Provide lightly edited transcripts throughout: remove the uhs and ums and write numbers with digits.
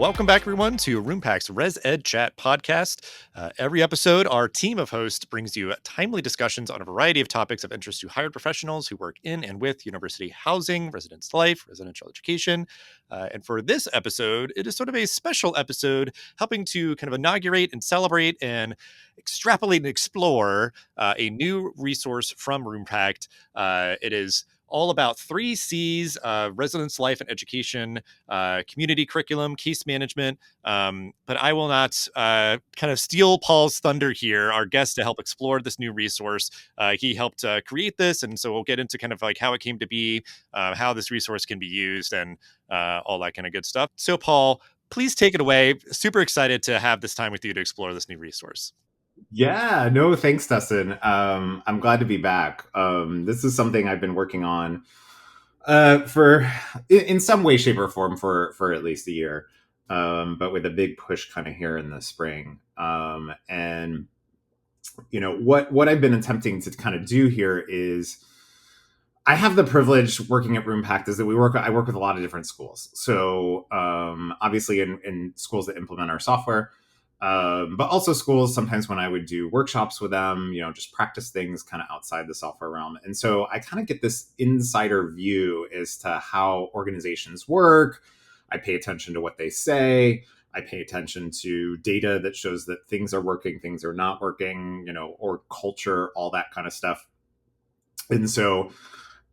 Welcome back, everyone, to Roompact's ResEdChat podcast. Every episode, our team of hosts brings you timely discussions on a variety of topics of interest to hired professionals who work in and with university housing, residence life, residential education. And for this episode, it is sort of a special episode helping to kind of inaugurate and celebrate and extrapolate and explore a new resource from Roompact. It is all about 3Cs, residence life and education, community curriculum, case management. But I will not kind of steal Paul's thunder here, our guest, to help explore this new resource. He helped create this, and so we'll get into kind of like how it came to be, how this resource can be used, and all that kind of good stuff. So, Paul, please take it away. Super excited to have this time with you to explore this new resource. Yeah, no, thanks, Dustin. I'm glad to be back. This is something I've been working on for in some way, shape, or form for at least a year, but with a big push kind of here in the spring. And you know what I've been attempting to kind of do here is I have the privilege working at Roompact is that I work with a lot of different schools. So obviously in schools that implement our software. But also schools, sometimes when I would do workshops with them, just practice things kind of outside the software realm. And so I kind of get this insider view as to how organizations work. I pay attention to what they say. I pay attention to data that shows that things are working, things are not working, or culture, all that kind of stuff. And so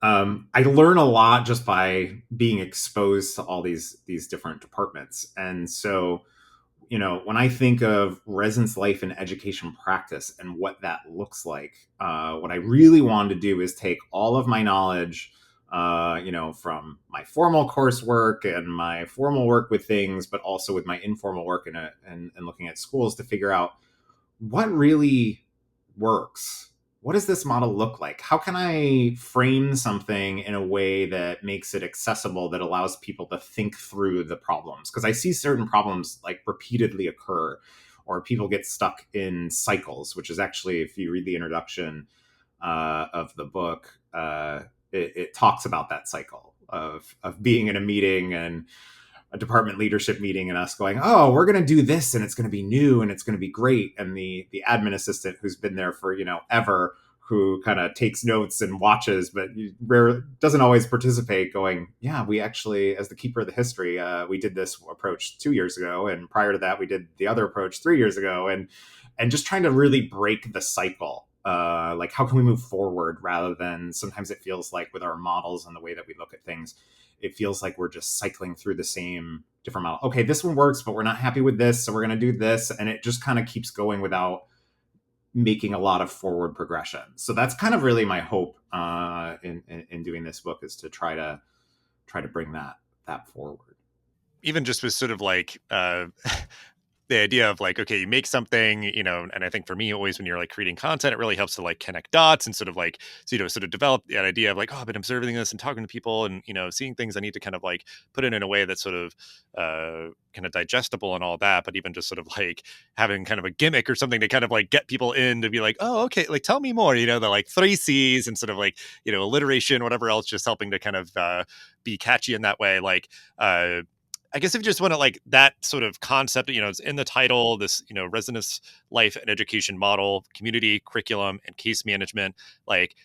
I learn a lot just by being exposed to all these different departments. And so when I think of residence life and education practice and what that looks like, what I really wanted to do is take all of my knowledge, from my formal coursework and my formal work with things, but also with my informal work and looking at schools to figure out what really works. What does this model look like? How can I frame something in a way that makes it accessible, that allows people to think through the problems? Because I see certain problems like repeatedly occur, or people get stuck in cycles, which is actually, if you read the introduction of the book, it talks about that cycle of being in a meeting and a department leadership meeting and us going, oh, we're going to do this and it's going to be new and it's going to be great. And the admin assistant who's been there for, ever, who kind of takes notes and watches, but doesn't always participate, going, yeah, we actually, as the keeper of the history, we did this approach 2 years ago. And prior to that, we did the other approach 3 years ago. And just trying to really break the cycle. Like, how can we move forward, rather than sometimes it feels like with our models and the way that we look at things, it feels like we're just cycling through the same different model. Okay, this one works, but we're not happy with this, so we're going to do this. And it just kind of keeps going without making a lot of forward progression. So that's kind of really my hope in doing this book, is to try to bring that forward. Even just with sort of like the idea of like, okay, you make something, and I think for me, always when you're like creating content, it really helps to like connect dots and sort of like, sort of develop that idea of like, oh, I've been observing this and talking to people and, seeing things. I need to kind of like put it in a way that's sort of kind of digestible and all that. But even just sort of like having kind of a gimmick or something to kind of like get people in to be like, oh, okay, like tell me more, the like 3Cs and sort of like, alliteration, whatever else, just helping to kind of be catchy in that way. Like, I guess if you just want to like that sort of concept, it's in the title, this, residence life and education model, community curriculum and case management. Like,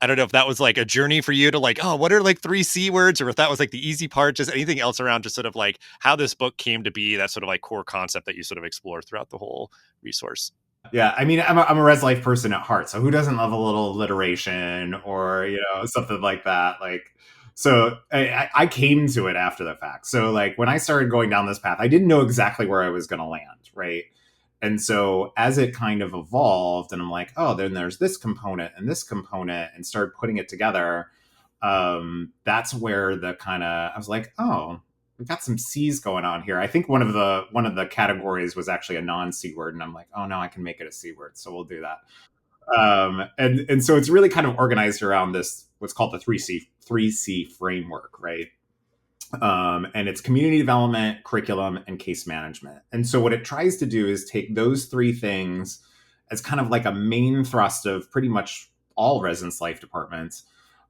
I don't know if that was like a journey for you to like, oh, what are like 3C words, or if that was like the easy part, just anything else around just sort of like how this book came to be, that sort of like core concept that you sort of explore throughout the whole resource. Yeah, I mean, I'm a res life person at heart, so who doesn't love a little alliteration or something like that? Like, so I came to it after the fact. So like when I started going down this path, I didn't know exactly where I was going to land, right? And so as it kind of evolved, and I'm like, oh, then there's this component and this component, and started putting it together. That's where I was like, oh, we've got some C's going on here. I think one of the categories was actually a non-C word, and I'm like, oh no, I can make it a C word, so we'll do that. And so it's really kind of organized around this, what's called the 3C framework, right? And it's community development, curriculum, and case management. And so what it tries to do is take those three things as kind of like a main thrust of pretty much all residence life departments,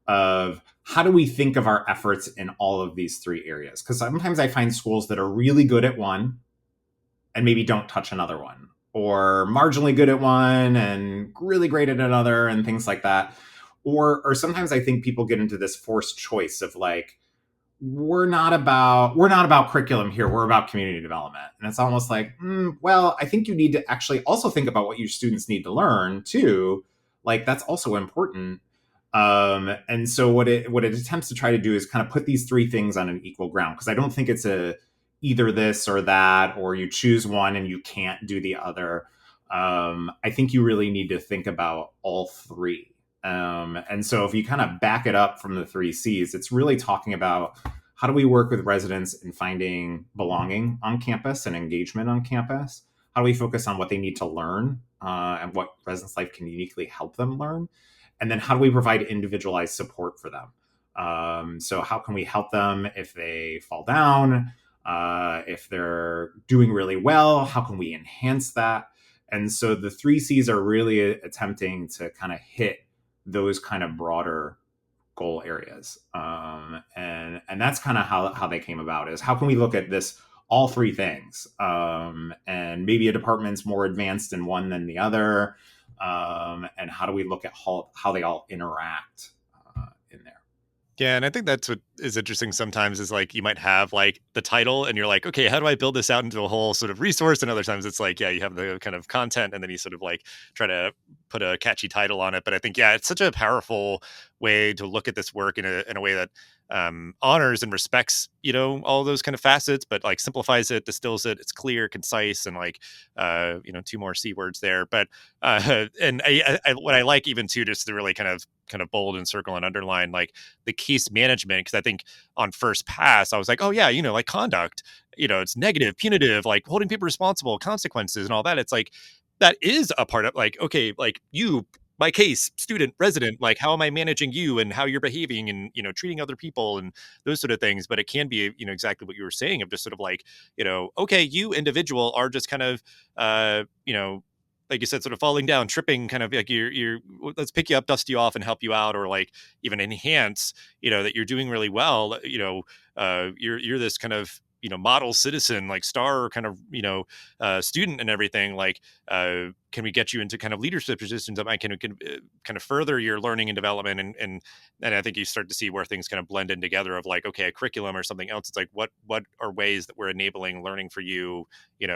of how do we think of our efforts in all of these three areas? Because sometimes I find schools that are really good at one and maybe don't touch another one, or marginally good at one and really great at another, and things like that. Or sometimes I think people get into this forced choice of like, we're not about curriculum here, we're about community development. And it's almost like, well, I think you need to actually also think about what your students need to learn too. Like, that's also important. And so what it attempts to try to do is kind of put these three things on an equal ground, because I don't think it's a either this or that, or you choose one and you can't do the other. I think you really need to think about all three. And so if you kind of back it up from the three C's, it's really talking about how do we work with residents in finding belonging on campus and engagement on campus? How do we focus on what they need to learn, and what residence life can uniquely help them learn? And then how do we provide individualized support for them? So how can we help them if they fall down? If they're doing really well, how can we enhance that? And so the three C's are really attempting to kind of hit those kind of broader goal areas. And that's kind of how they came about, is how can we look at this, all three things, and maybe a department's more advanced in one than the other, and how do we look at how they all interact in there. Yeah, and I think that's what is interesting sometimes is like you might have like the title and you're like, okay, how do I build this out into a whole sort of resource? And other times it's like, yeah, you have the kind of content and then you sort of like try to put a catchy title on it. But I think, yeah, it's such a powerful way to look at this work in a way that honors and respects, all those kind of facets, but like simplifies it, distills it. It's clear, concise, and like, two more C words there. But and what I like even too, just to really kind of bold and circle and underline like the case management, because I think on first pass I was like, oh yeah, like conduct, it's negative, punitive, like holding people responsible, consequences, and all that. It's like that is a part of like, okay, like you, my case, student, resident, like how am I managing you and how you're behaving and treating other people and those sort of things. But it can be exactly what you were saying of just sort of like, okay, you individual are just kind of like you said, sort of falling down, tripping, kind of like you're let's pick you up, dust you off, and help you out, or like even enhance, that you're doing really well. You're this kind of model citizen, like star kind of student and everything. Like, can we get you into kind of leadership positions that might can kind of further your learning and development? And I think you start to see where things kind of blend in together of like, okay, a curriculum or something else. It's like what are ways that we're enabling learning for you, in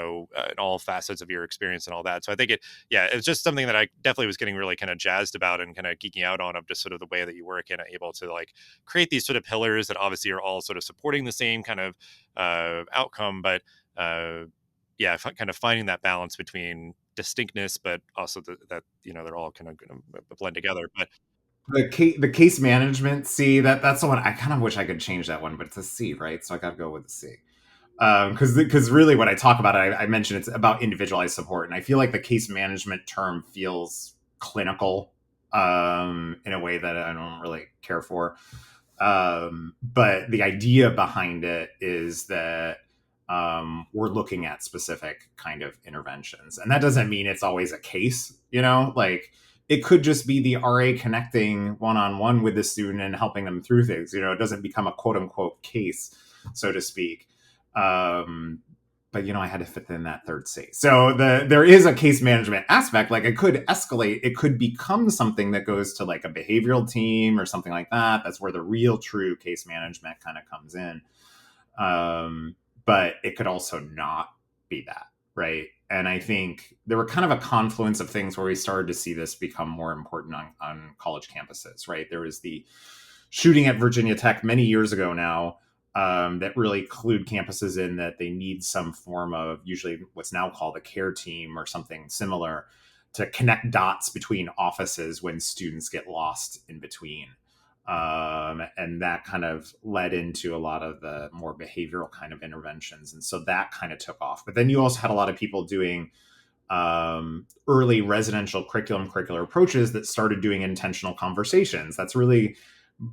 all facets of your experience and all that. So I think it's just something that I definitely was getting really kind of jazzed about and kind of geeking out on, of just sort of the way that you work and able to like create these sort of pillars that obviously are all sort of supporting the same kind of outcome, but kind of finding that balance between distinctness, but also that they're all kind of going to blend together. But The case management C, that's the one I kind of wish I could change that one, but it's a C, right? So I got to go with the C. Because really when I talk about it, I mentioned it's about individualized support, and I feel like the case management term feels clinical, in a way that I don't really care for. But the idea behind it is that, we're looking at specific kind of interventions, and that doesn't mean it's always a case. Like, it could just be the RA connecting one-on-one with the student and helping them through things. It doesn't become a quote unquote case, so to speak. But I had to fit in that third C. So there is a case management aspect. Like, it could escalate. It could become something that goes to like a behavioral team or something like that. That's where the real true case management kind of comes in. But it could also not be that, right? And I think there were kind of a confluence of things where we started to see this become more important on college campuses, right? There was the shooting at Virginia Tech many years ago now, that really clued campuses in that they need some form of, usually what's now called a care team or something similar, to connect dots between offices when students get lost in between. And that kind of led into a lot of the more behavioral kind of interventions. And so that kind of took off. But then you also had a lot of people doing early residential curricular approaches that started doing intentional conversations. That's really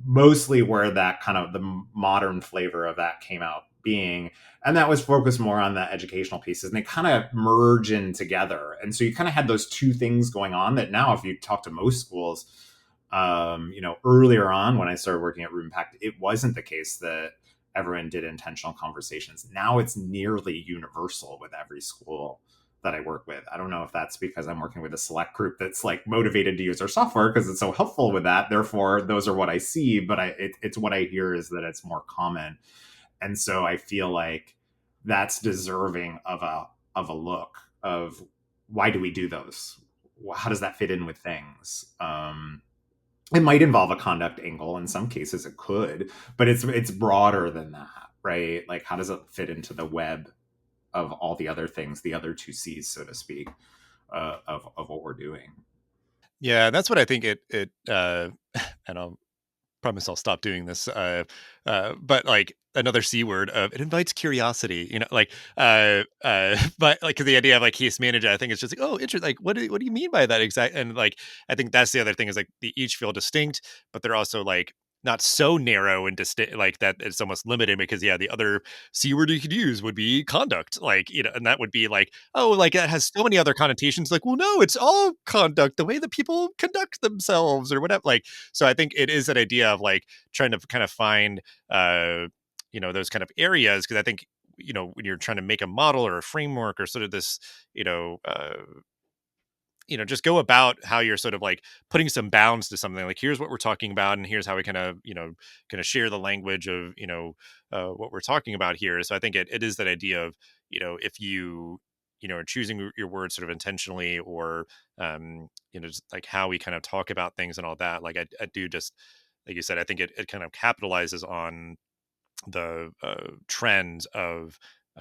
mostly where that kind of the modern flavor of that came out being. And that was focused more on the educational pieces, and they kind of merge in together. And so you kind of had those two things going on that now, if you talk to most schools, Earlier on when I started working at Roompact, it wasn't the case that everyone did intentional conversations. Now it's nearly universal with every school that I work with. I don't know if that's because I'm working with a select group that's like motivated to use our software because it's so helpful with that. Therefore, those are what I see, but it's what I hear is that it's more common. And so I feel like that's deserving of a look of why do we do those? How does that fit in with things? It might involve a conduct angle. In some cases, it could, but it's broader than that, right? Like, how does it fit into the web of all the other things, the other two C's, so to speak, of what we're doing? Yeah, that's what I think and I'll promise I'll stop doing this. But like another C word of it invites curiosity, but like the idea of like case manager, I think it's just like, oh, interesting. Like, what do you mean by that exact? And like, I think that's the other thing is like they each feel distinct, but they're also like not so narrow and distinct like that it's almost limited because yeah, the other C word you could use would be conduct, like, and that would be like, oh, like that has so many other connotations. Like, well, no, it's all conduct, the way that people conduct themselves or whatever. Like, so I think it is an idea of like trying to kind of find those kind of areas because I think when you're trying to make a model or a framework or sort of this you know uh, just go about how you're sort of like putting some bounds to something like here's what we're talking about and here's how we kind of kind of share the language of what we're talking about here. So I think it is that idea of if you are choosing your words sort of intentionally or just like how we kind of talk about things and all that. Like I do just like you said, I think it kind of capitalizes on the trends of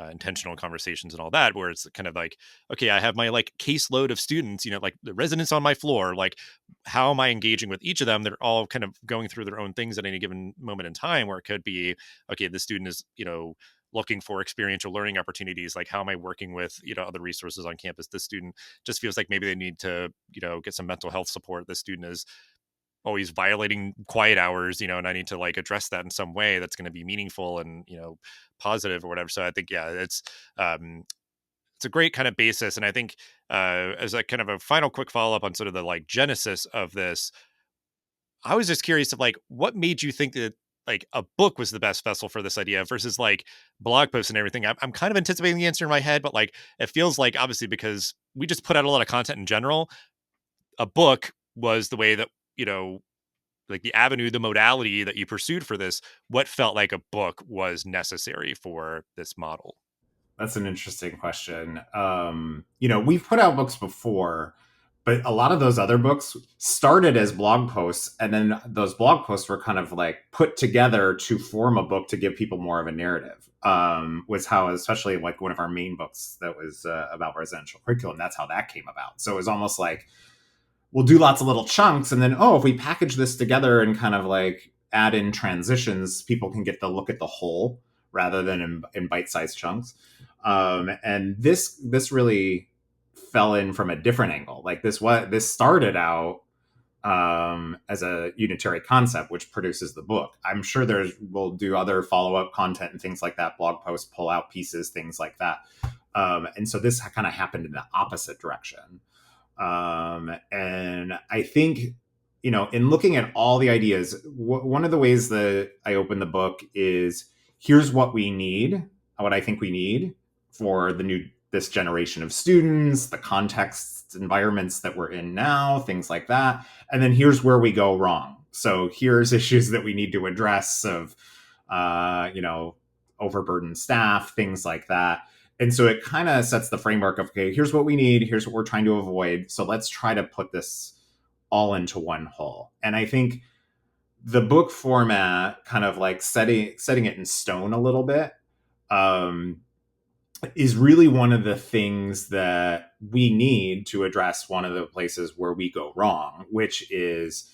intentional conversations and all that, where it's kind of like, okay, I have my like caseload of students, like the residents on my floor, like how am I engaging with each of them? They're all kind of going through their own things at any given moment in time, where it could be, okay, the student is, looking for experiential learning opportunities. Like, how am I working with, other resources on campus? This student just feels like maybe they need to, get some mental health support. The student is always violating quiet hours, and I need to like address that in some way that's going to be meaningful and, positive or whatever. So I think, yeah, it's a great kind of basis. And I think as a kind of a final quick follow up on sort of the like genesis of this, I was just curious of like, what made you think that like a book was the best vessel for this idea versus like blog posts and everything? I'm kind of anticipating the answer in my head, but like, it feels like obviously because we just put out a lot of content in general, a book was the way that, like the avenue, the modality that you pursued for this, what felt like a book was necessary for this model? That's an interesting question. We've put out books before, but a lot of those other books started as blog posts, and then those blog posts were kind of like put together to form a book to give people more of a narrative. Was how, especially like one of our main books that was about residential curriculum, that's how that came about. So it was almost like we'll do lots of little chunks, and then if we package this together and kind of like add in transitions, people can get the look at the whole rather than in bite-sized chunks. And this really fell in from a different angle. Like this started out as a unitary concept, which produces the book. I'm sure we'll do other follow-up content and things like that, blog posts, pull out pieces, things like that. And so this kind of happened in the opposite direction. And I think, in looking at all the ideas, one of the ways that I open the book is here's what we need, what I think we need for this generation of students, the contexts, environments that we're in now, things like that. And then here's where we go wrong. So here's issues that we need to address of, overburdened staff, things like that. And so it kind of sets the framework of, okay, here's what we need, here's what we're trying to avoid. So let's try to put this all into one whole. And I think the book format, kind of like setting it in stone a little bit, is really one of the things that we need to address one of the places where we go wrong, which is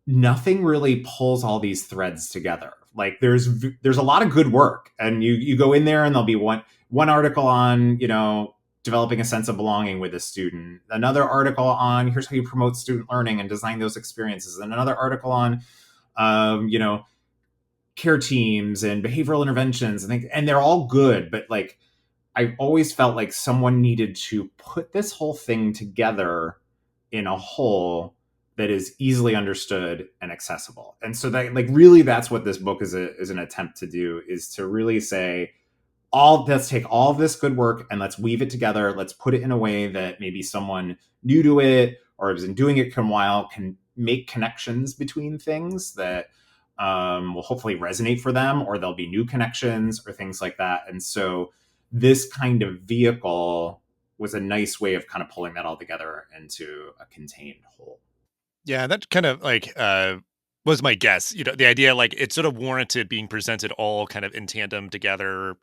nothing really pulls all these threads together. Like there's a lot of good work, and you go in there and there'll be one article on developing a sense of belonging with a student, another article on here's how you promote student learning and design those experiences, and another article on care teams and behavioral interventions and things, and they're all good, but like I've always felt like someone needed to put this whole thing together in a whole that is easily understood and accessible. And so that, like, really that's what this book is an attempt to do, is to really say, let's take all of this good work and let's weave it together. Let's put it in a way that maybe someone new to it or has been doing it for a while can make connections between things that will hopefully resonate for them, or there'll be new connections or things like that. And so this kind of vehicle was a nice way of kind of pulling that all together into a contained whole. Yeah, that kind of like was my guess. The idea like it sort of warranted being presented all kind of in tandem together,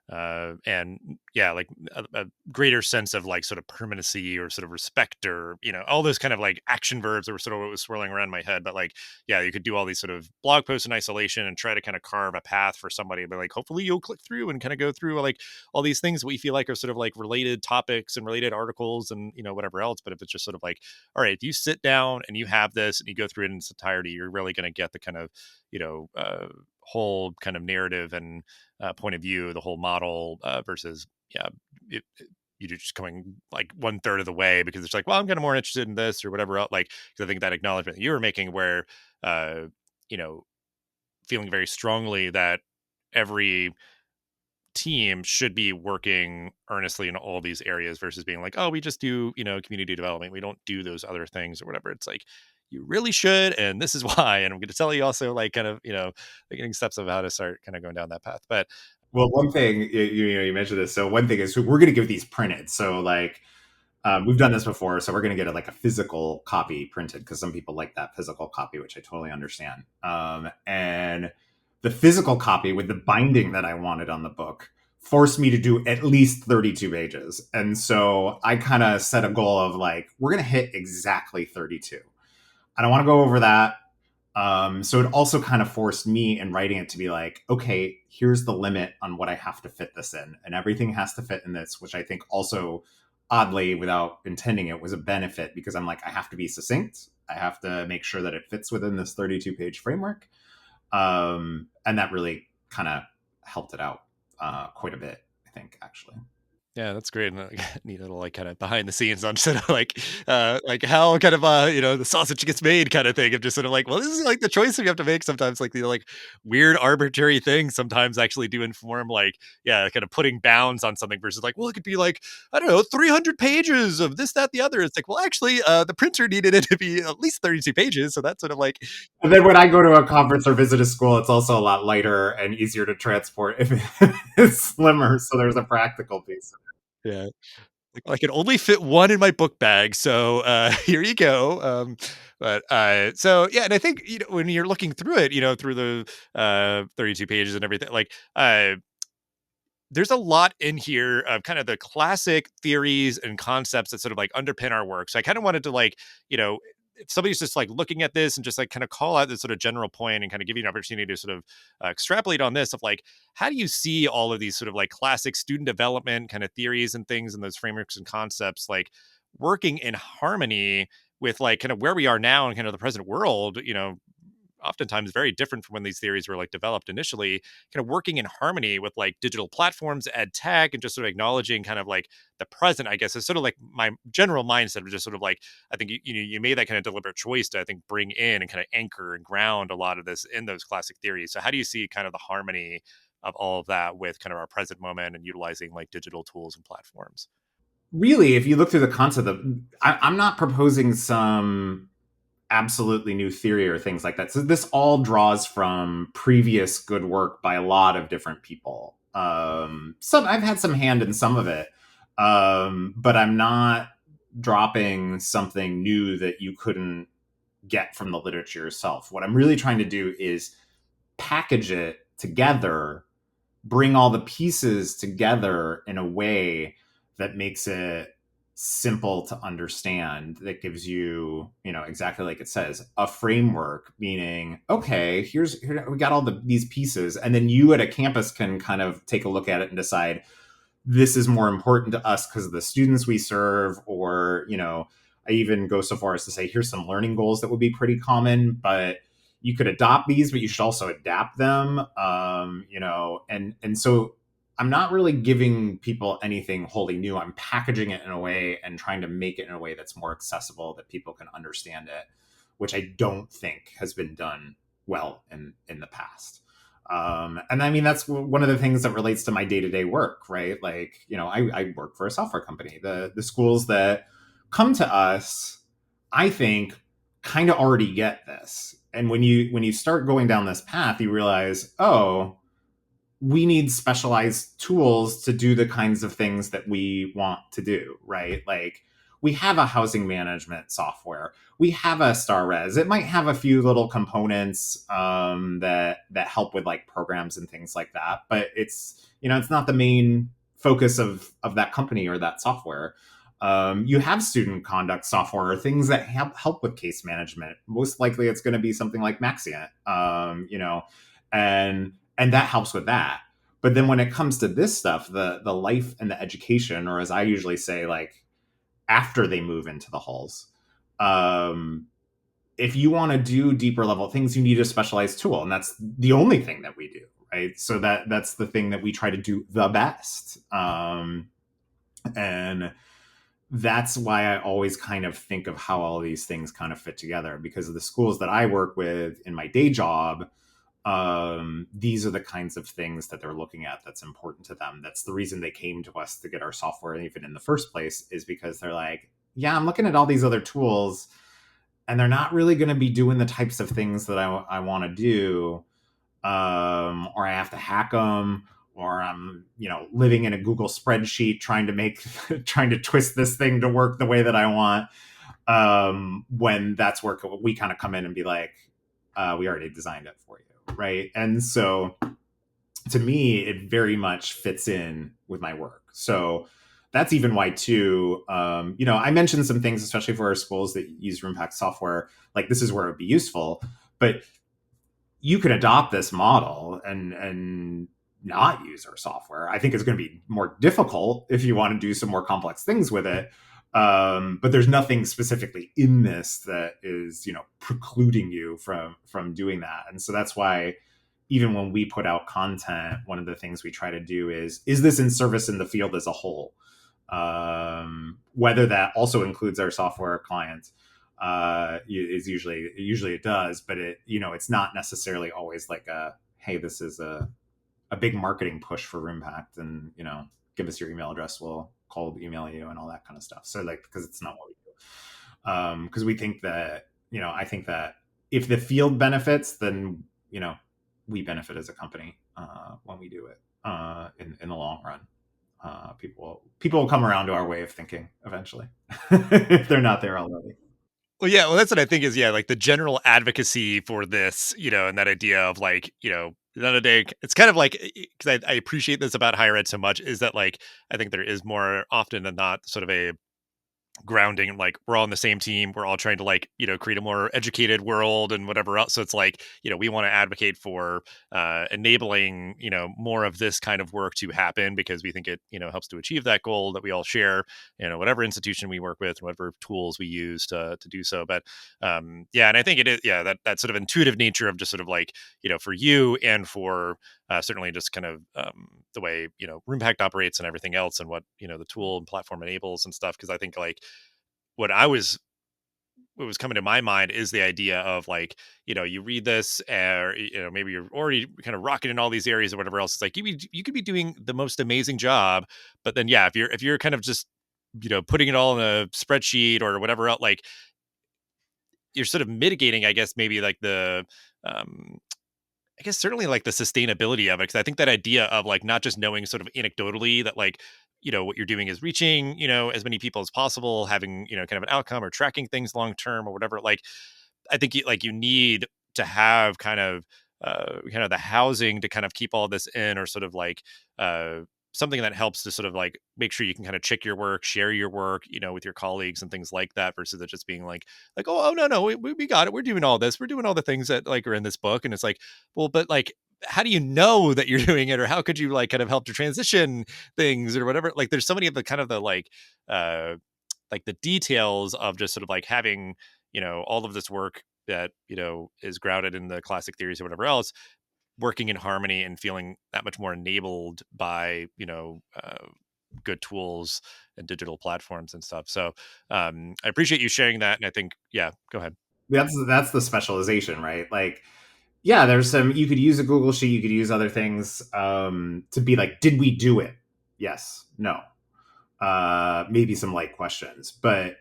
and yeah, like a greater sense of like sort of permanency or sort of respect, or all those kind of like action verbs that were sort of what was swirling around my head. But like, yeah, you could do all these sort of blog posts in isolation and try to kind of carve a path for somebody, but like hopefully you'll click through and kind of go through like all these things we feel like are sort of like related topics and related articles and whatever else. But if it's just sort of like, all right, if you sit down and you have this and you go through it in its entirety, you're really going to get the kind of, whole kind of narrative and point of view, the whole model versus, yeah, you're just coming like one third of the way because it's like, well, I'm kind of more interested in this or whatever else. Like, because I think that acknowledgement that you were making where, uh, you know, feeling very strongly that every team should be working earnestly in all these areas versus being like, oh, we just do, community development. We don't do those other things or whatever. It's like, you really should. And this is why. And I'm going to tell you also, like, kind of, getting steps of how to start kind of going down that path. But Well, one thing you mentioned this. So one thing is we're going to give these printed. So like we've done this before, so we're going to get like a physical copy printed because some people like that physical copy, which I totally understand. And the physical copy with the binding that I wanted on the book forced me to do at least 32 pages. And so I kind of set a goal of like, we're going to hit exactly 32. I don't want to go over that. So it also kind of forced me in writing it to be like, okay, here's the limit on what I have to fit this in. And everything has to fit in this, which I think also, oddly, without intending it, was a benefit because I'm like, I have to be succinct. I have to make sure that it fits within this 32-page framework. And that really kind of helped it out quite a bit, I think, actually. yeah, that's great. And neat little like kind of behind the scenes on sort of like how kind of the sausage gets made kind of thing of just sort of like, well, this is like the choice we have to make sometimes, like the like weird arbitrary things sometimes actually do inform like, yeah, kind of putting bounds on something versus like, well, it could be like, I don't know, 300 pages of this, that, the other. It's like, well, actually, the printer needed it to be at least 32 pages. So that's sort of like, And then when I go to a conference or visit a school, it's also a lot lighter and easier to transport if it's slimmer. So there's a practical piece. yeah, like, I can only fit one in my book bag, so here you go. But so yeah, and I think when you're looking through it, through the 32 pages and everything, like there's a lot in here of kind of the classic theories and concepts that sort of like underpin our work. So I kind of wanted to like, if somebody's just like looking at this and just like kind of call out this sort of general point and kind of give you an opportunity to sort of extrapolate on this of like, how do you see all of these sort of like classic student development kind of theories and things and those frameworks and concepts like working in harmony with like kind of where we are now and kind of the present world, oftentimes very different from when these theories were like developed initially, kind of working in harmony with like digital platforms, ed tech, and just sort of acknowledging kind of like the present, I guess, is sort of like my general mindset of just sort of like, I think, you made that kind of deliberate choice to, I think, bring in and kind of anchor and ground a lot of this in those classic theories. So how do you see kind of the harmony of all of that with kind of our present moment and utilizing like digital tools and platforms? Really, if you look through the concept of, I'm not proposing some absolutely new theory or things like that. So this all draws from previous good work by a lot of different people. Some I've had some hand in some of it, but I'm not dropping something new that you couldn't get from the literature yourself. What I'm really trying to do is package it together, bring all the pieces together in a way that makes it simple to understand, that gives you, exactly like it says, a framework, meaning, okay, here we got all these pieces, and then you at a campus can kind of take a look at it and decide, this is more important to us because of the students we serve, or I even go so far as to say, here's some learning goals that would be pretty common, but you could adopt these, but you should also adapt them. And so I'm not really giving people anything wholly new. I'm packaging it in a way and trying to make it in a way that's more accessible, that people can understand it. which I don't think has been done well in the past. And I mean, that's one of the things that relates to my day to day work, right? Like, I work for a software company. The schools that come to us, I think, kind of already get this. And when you start going down this path, you realize, oh, we need specialized tools to do the kinds of things that we want to do, right? Like, we have a housing management software. We have a Star Res. It might have a few little components that help with like programs and things like that, but it's not the main focus of that company or that software. You have student conduct software or things that help with case management. Most likely, it's going to be something like Maxient, and that helps with that. But then when it comes to this stuff, the life and the education, or as I usually say, like after they move into the halls, um, if you want to do deeper level things, you need a specialized tool, and that's the only thing that we do, right? So that's the thing that we try to do the best, and that's why I always kind of think of how all these things kind of fit together, because of the schools that I work with in my day job. These are the kinds of things that they're looking at that's important to them. That's the reason they came to us to get our software even in the first place, is because they're like, yeah, I'm looking at all these other tools and they're not really going to be doing the types of things that I want to do. Or I have to hack them, or I'm, living in a Google spreadsheet trying to trying to twist this thing to work the way that I want. When that's where we kind of come in and be like, we already designed it for you, right? And so to me, it very much fits in with my work. So that's even why too, I mentioned some things, especially for our schools that use Roompact software, like this is where it would be useful, but you can adopt this model and not use our software. I think it's going to be more difficult if you want to do some more complex things with it. But there's nothing specifically in this that is, precluding you from doing that. And so that's why even when we put out content, one of the things we try to do is this in service in the field as a whole? Whether that also includes our software clients, is usually it does, but it's not necessarily always like hey, this is a big marketing push for Roompact, and give us your email address, we'll email you and all that kind of stuff. So like, because it's not what we do, because we think that I think that if the field benefits, then we benefit as a company when we do it in the long run. People will come around to our way of thinking eventually if they're not there already. Well, yeah, well, that's what I think is, yeah, like the general advocacy for this, and that idea of like, the other day, it's kind of like, because I appreciate this about higher ed so much, is that like, I think there is more often than not sort of a grounding, like we're all on the same team, we're all trying to like create a more educated world and whatever else. So it's like we want to advocate for enabling more of this kind of work to happen, because we think it helps to achieve that goal that we all share, whatever institution we work with, whatever tools we use to do so. But yeah, and I think it is, yeah, that sort of intuitive nature of just sort of like for you and for certainly just kind of the way Roompact operates and everything else, and what the tool and platform enables and stuff. Because I think like what was coming to my mind is the idea of like you read this, or maybe you're already kind of rocking in all these areas or whatever else. It's like you could be doing the most amazing job, but then yeah, if you're kind of just putting it all in a spreadsheet or whatever else, like you're sort of mitigating, I guess, maybe like the um I guess certainly like the sustainability of it, because I think that idea of like not just knowing sort of anecdotally that like what you're doing is reaching as many people as possible, having kind of an outcome, or tracking things long term or whatever. Like I think you need to have kind of the housing to kind of keep all this in, or sort of like uh something that helps to sort of like make sure you can kind of check your work, share your work, with your colleagues and things like that, versus it just being like, oh no, we got it, we're doing all this, we're doing all the things that like are in this book. And it's like, well, but like, how do you know that you're doing it, or how could you like kind of help to transition things or whatever? Like there's so many of the kind of the uh like the details of just sort of like having all of this work that is grounded in the classic theories or whatever else, working in harmony and feeling that much more enabled by good tools and digital platforms and stuff. So I appreciate you sharing that, and I think, yeah, go ahead. that's the specialization, right? Like, yeah, there's some, you could use a Google sheet, you could use other things to be like, did we do it? Yes, no. Maybe some light questions, but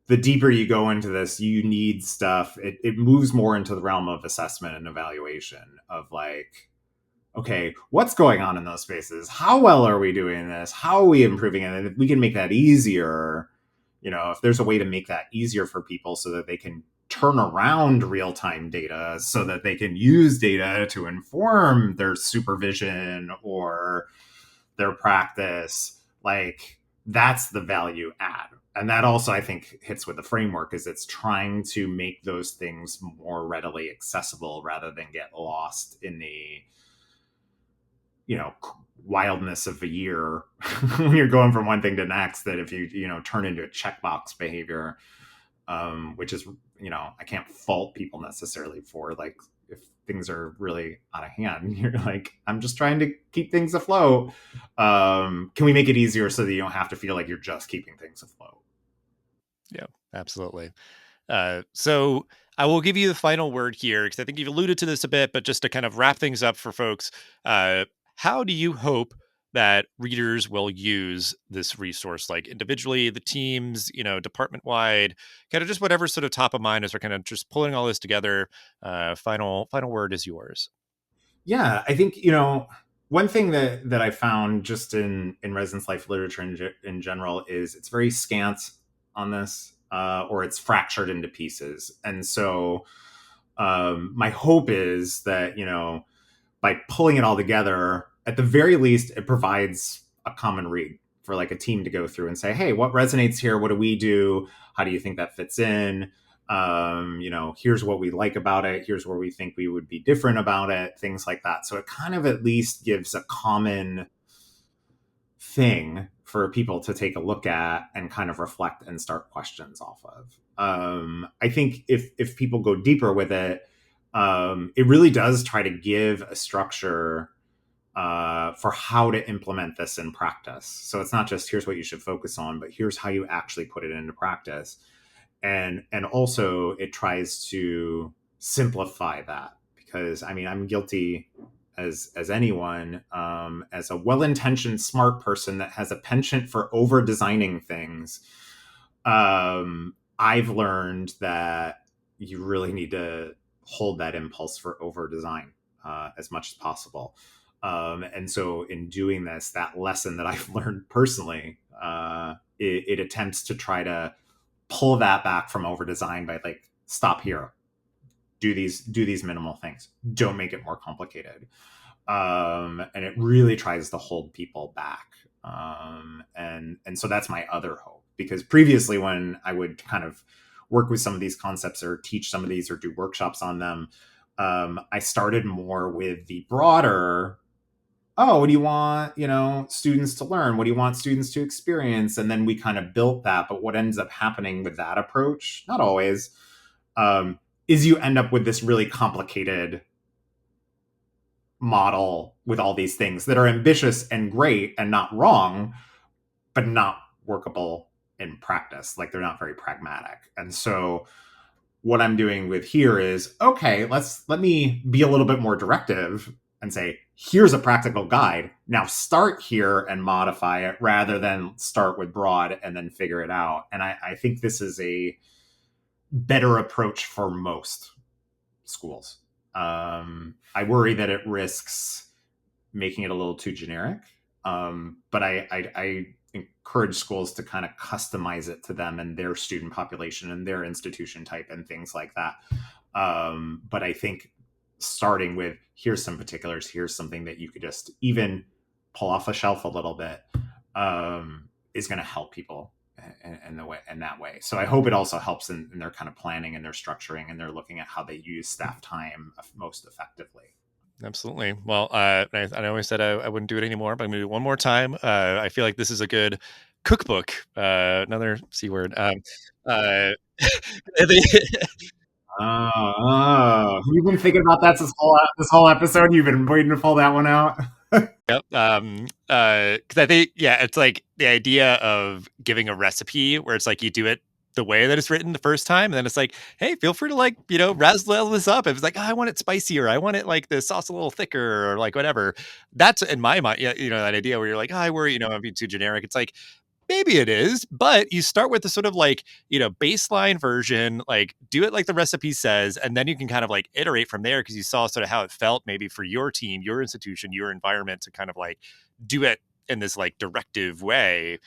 the deeper you go into this, you need stuff. It moves more into the realm of assessment and evaluation of like, okay, what's going on in those spaces? How well are we doing this? How are we improving it? And if we can make that easier, if there's a way to make that easier for people so that they can turn around real time data, so that they can use data to inform their supervision or their practice, like that's the value add. And that also, I think, hits with the framework, is it's trying to make those things more readily accessible rather than get lost in the wildness of a year when you're going from one thing to next, that if you turn into a checkbox behavior, which is, I can't fault people necessarily for, like, if things are really out of hand, you're like, I'm just trying to keep things afloat. Can we make it easier so that you don't have to feel like you're just keeping things afloat? Yeah, absolutely. So I will give you the final word here because I think you've alluded to this a bit, but just to kind of wrap things up for folks, how do you hope that readers will use this resource, like individually, the teams, department wide, kind of just whatever sort of top of mind as we're kind of just pulling all this together? Final word is yours. Yeah, I think, one thing that I found just in residence life literature in general is it's very scant on this, or it's fractured into pieces. And so my hope is that, by pulling it all together, at the very least, it provides a common read for like a team to go through and say, hey, what resonates here? What do we do? How do you think that fits in? Here's what we like about it. Here's where we think we would be different about it, things like that. So it kind of at least gives a common thing for people to take a look at and kind of reflect and start questions off of. I think if people go deeper with it, it really does try to give a structure for how to implement this in practice. So it's not just here's what you should focus on, but here's how you actually put it into practice. And also it tries to simplify that, because I mean, I'm guilty as anyone, as a well-intentioned smart person that has a penchant for over designing things. I've learned that you really need to hold that impulse for over design as much as possible. And so in doing this, that lesson that I've learned personally, it attempts to try to pull that back from over design by like, stop here, do these minimal things, don't make it more complicated. And it really tries to hold people back. And so that's my other hope, because previously when I would kind of work with some of these concepts or teach some of these or do workshops on them, I started more with the broader, oh, what do you want, students to learn? What do you want students to experience? And then we kind of built that. But what ends up happening with that approach, not always, is you end up with this really complicated model with all these things that are ambitious and great and not wrong, but not workable in practice. Like, they're not very pragmatic. And so what I'm doing with here is, okay, let me be a little bit more directive and say, here's a practical guide. Now start here and modify it, rather than start with broad and then figure it out. And I think this is a better approach for most schools. I worry that it risks making it a little too generic. But I encourage schools to kind of customize it to them and their student population and their institution type and things like that. But I think starting with, here's some particulars, here's something that you could just even pull off a shelf a little bit, is going to help people in that way. So I hope it also helps in their kind of planning and their structuring, and they're looking at how they use staff time most effectively. Absolutely. Well, I always said I wouldn't do it anymore, but I'm going to do it one more time. I feel like this is a good cookbook. Another C word. Uh, You've been thinking about that this whole episode. You've been waiting to pull that one out. Yep. Because I think, yeah, it's like the idea of giving a recipe where it's like you do it the way that it's written the first time, and then it's like, hey, feel free to like, razzle this up. If it's like, oh, I want it spicier, I want it like the sauce a little thicker, or like whatever. That's in my mind, yeah, that idea where you're like, oh, I worry, I'm being too generic. It's like, maybe it is, but you start with the sort of like, baseline version, like do it like the recipe says, and then you can kind of like iterate from there because you saw sort of how it felt maybe for your team, your institution, your environment to kind of like do it in this like directive way.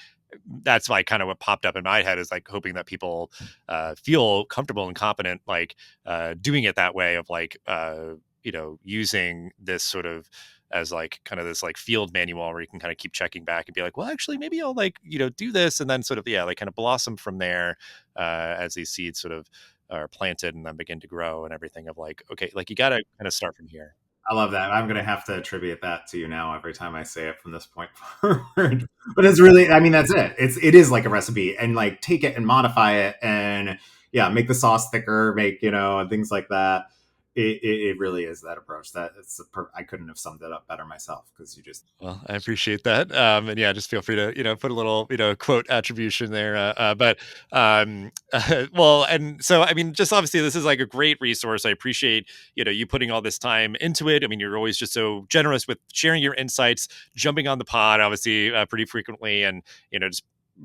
That's like kind of what popped up in my head, is like hoping that people feel comfortable and competent, like doing it that way, of like, using this sort of as like kind of this like field manual where you can kind of keep checking back and be like, well, actually, maybe I'll like, do this. And then sort of, yeah, like kind of blossom from there as these seeds sort of are planted and then begin to grow and everything, of like, okay, like you got to kind of start from here. I love that. I'm gonna have to attribute that to you now every time I say it from this point forward. But it's really, I mean, that's it. It is like a recipe, and like take it and modify it, and yeah, make the sauce thicker, make and things like that. It really is that approach. I couldn't have summed it up better myself because you just Well, I appreciate that. And yeah, just feel free to, put a little, quote attribution there. But well, and so, I mean, just obviously this is like a great resource. I appreciate, you putting all this time into it. I mean, you're always just so generous with sharing your insights, jumping on the pod, obviously, pretty frequently, and, just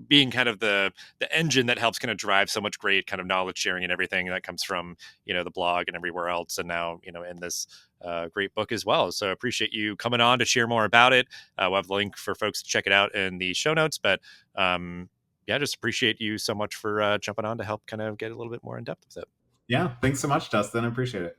being kind of the engine that helps kind of drive so much great kind of knowledge sharing and everything that comes from, the blog and everywhere else. And now, in this great book as well. So I appreciate you coming on to share more about it. We'll have the link for folks to check it out in the show notes. But yeah, just appreciate you so much for jumping on to help kind of get a little bit more in depth with it. yeah. Thanks so much, Dustin. I appreciate it.